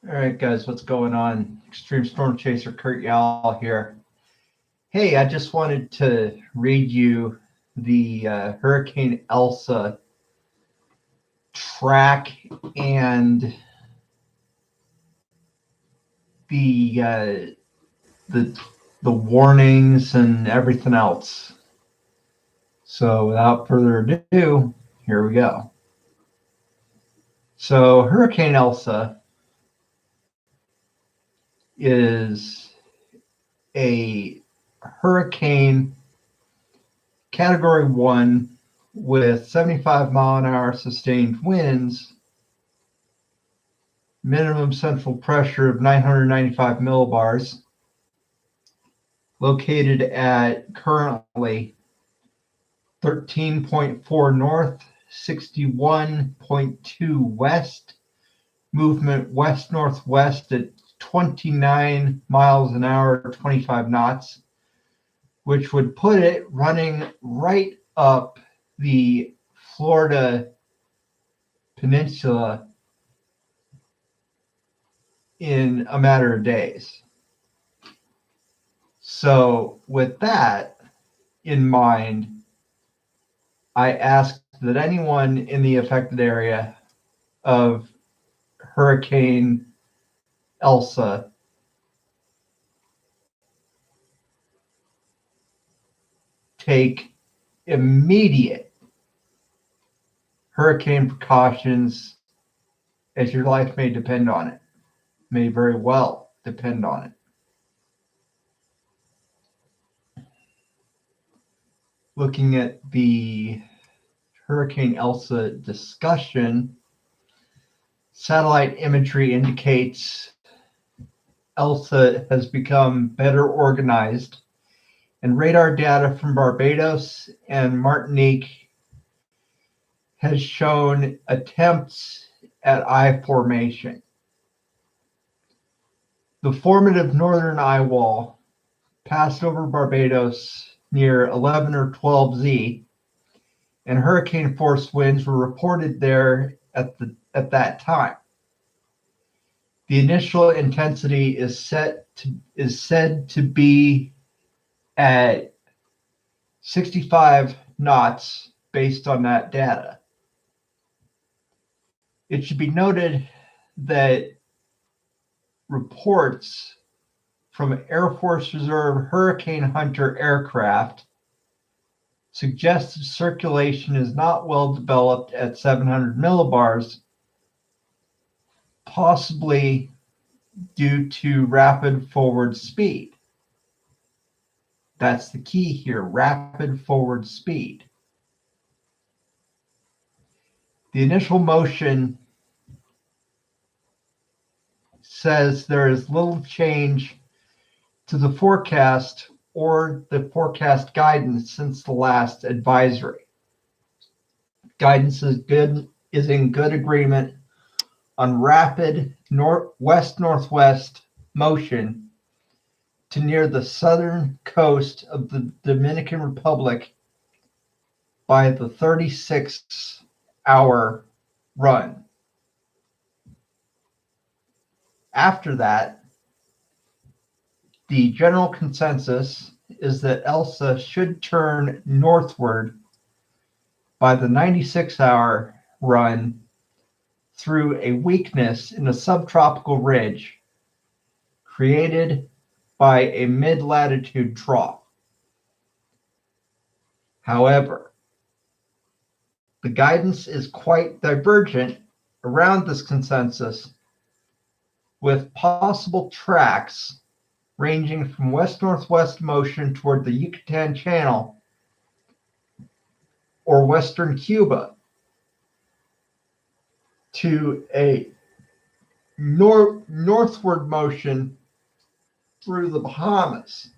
All right, guys, what's going on? Extreme Storm Chaser Curt Yowell here. Hey, I just wanted to read you the Hurricane Elsa track and the uh, the the warnings and everything else. So, without further ado, here we go. So, Hurricane Elsa is a hurricane Category 1 with 75-mile-an-hour sustained winds, minimum central pressure of 995 millibars, located at currently 13.4 north, 61.2 west, movement west-northwest at 29 miles an hour, 25 knots, which would put it running right up the Florida peninsula in a matter of days. So, with that in mind, I asked that anyone in the affected area of Hurricane Elsa take immediate hurricane precautions, as your life may depend on it, may very well depend on it. Looking at the Hurricane Elsa discussion, satellite imagery indicates Elsa has become better organized, and radar data from Barbados and Martinique has shown attempts at eye formation. The formative northern eye wall passed over Barbados near 11 or 12Z, and hurricane force winds were reported there at that time. The initial intensity is said to be at 65 knots based on that data. It should be noted that reports from Air Force Reserve Hurricane Hunter aircraft suggest that circulation is not well developed at 700 millibars, possibly due to rapid forward speed. That's the key here, rapid forward speed. The initial motion says there is little change to the forecast or the forecast guidance since the last advisory. Guidance is in good agreement on rapid west-northwest motion to near the southern coast of the Dominican Republic by the 36-hour run. After that, the general consensus is that Elsa should turn northward by the 96-hour run through a weakness in a subtropical ridge created by a mid-latitude trough. However, the guidance is quite divergent around this consensus, with possible tracks ranging from west-northwest motion toward the Yucatan Channel or western Cuba to a northward motion through the Bahamas.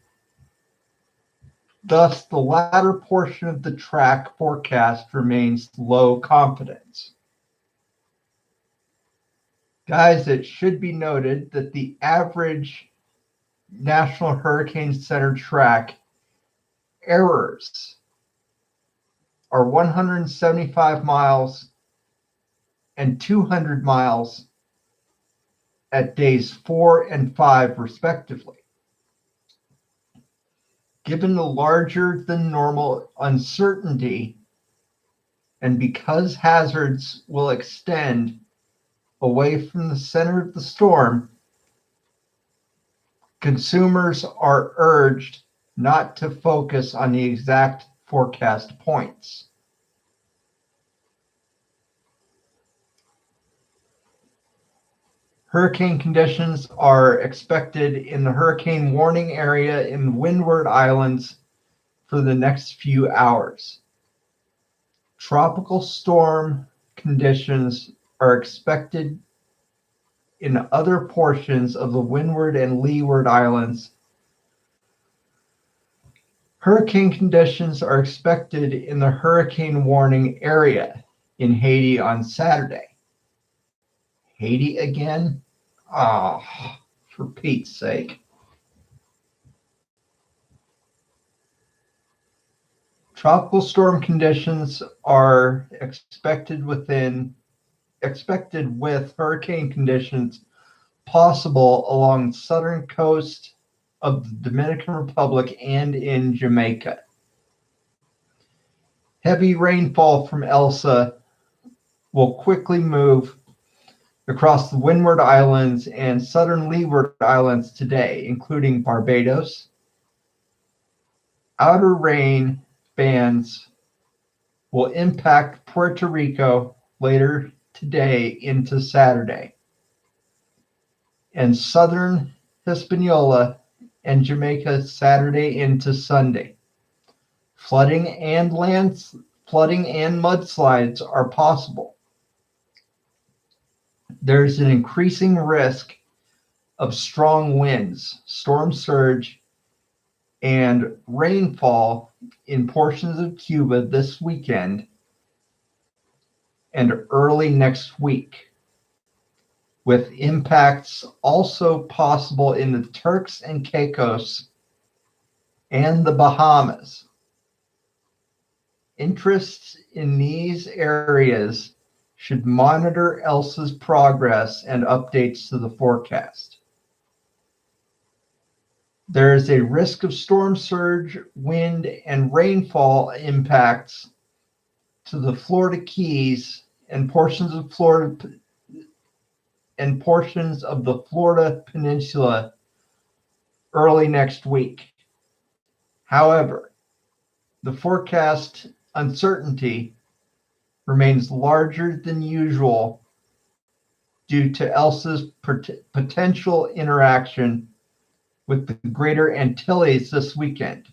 Thus, the latter portion of the track forecast remains low confidence. Guys, it should be noted that the average National Hurricane Center track errors are 175 miles and 200 miles at days 4 and 5, respectively. Given the larger than normal uncertainty, and because hazards will extend away from the center of the storm, consumers are urged not to focus on the exact forecast points. Hurricane conditions are expected in the hurricane warning area in the Windward Islands for the next few hours. Tropical storm conditions are expected in other portions of the Windward and Leeward Islands. Hurricane conditions are expected in the hurricane warning area in Haiti on Saturday. Haiti again? Ah, for Pete's sake. Tropical storm conditions are expected with hurricane conditions possible along the southern coast of the Dominican Republic and in Jamaica. Heavy rainfall from Elsa will quickly move across the Windward Islands and southern Leeward Islands today, including Barbados. Outer rain bands will impact Puerto Rico later today into Saturday, and southern Hispaniola and Jamaica Saturday into Sunday. Flooding and mudslides are possible. There's an increasing risk of strong winds, storm surge, and rainfall in portions of Cuba this weekend and early next week, with impacts also possible in the Turks and Caicos and the Bahamas. Interests in these areas should monitor Elsa's progress and updates to the forecast. There is a risk of storm surge, wind, and rainfall impacts to the Florida Keys and portions of the Florida Peninsula early next week. However, the forecast uncertainty remains larger than usual due to Elsa's potential interaction with the Greater Antilles this weekend.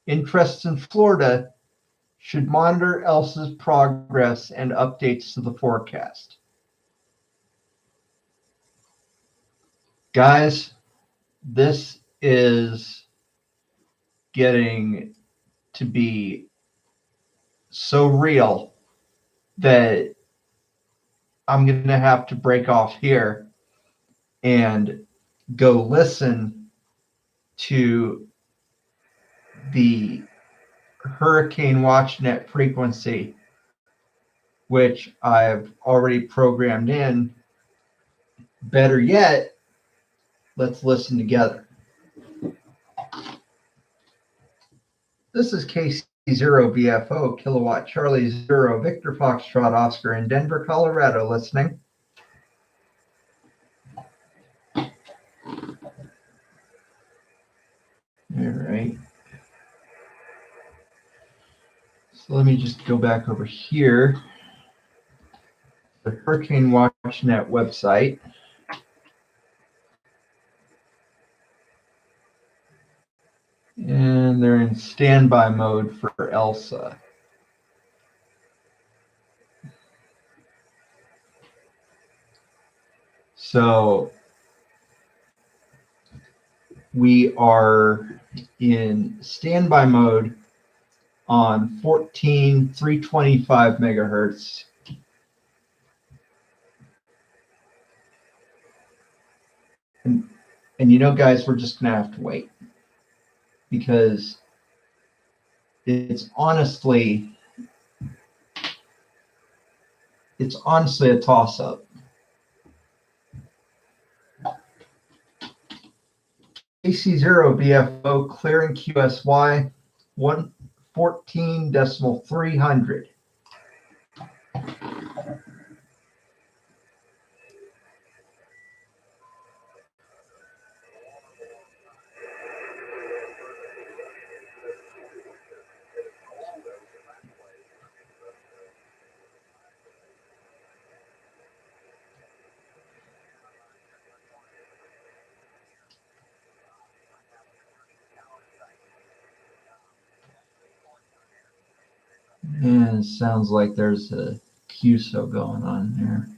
Interests in Florida should monitor Elsa's progress and updates to the forecast. Guys, this is getting to be so real that I'm going to have to break off here and go listen to the Hurricane WatchNet frequency, which I've already programmed in. Better yet, let's listen together. This is KC0VFO, Kilowatt Charlie 0, Victor Foxtrot Oscar in Denver, Colorado, listening. All right. So let me just go back over here. The Hurricane WatchNet website. And they're in standby mode for Elsa. So we are in standby mode on 14,325 megahertz. And you know, guys, we're just going to have to wait, because it's honestly a toss-up. AC0 VFO clearing QSY 114.300. And it sounds like there's a QSO going on there.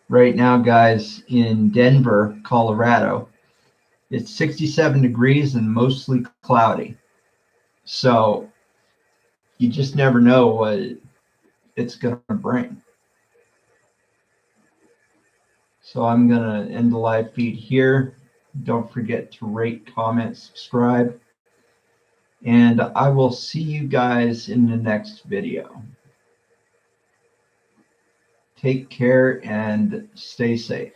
Right now, guys, in Denver, Colorado, it's 67 degrees and mostly cloudy. So you just never know what it's going to bring. So I'm going to end the live feed here. Don't forget to rate, comment, subscribe. And I will see you guys in the next video. Take care and stay safe.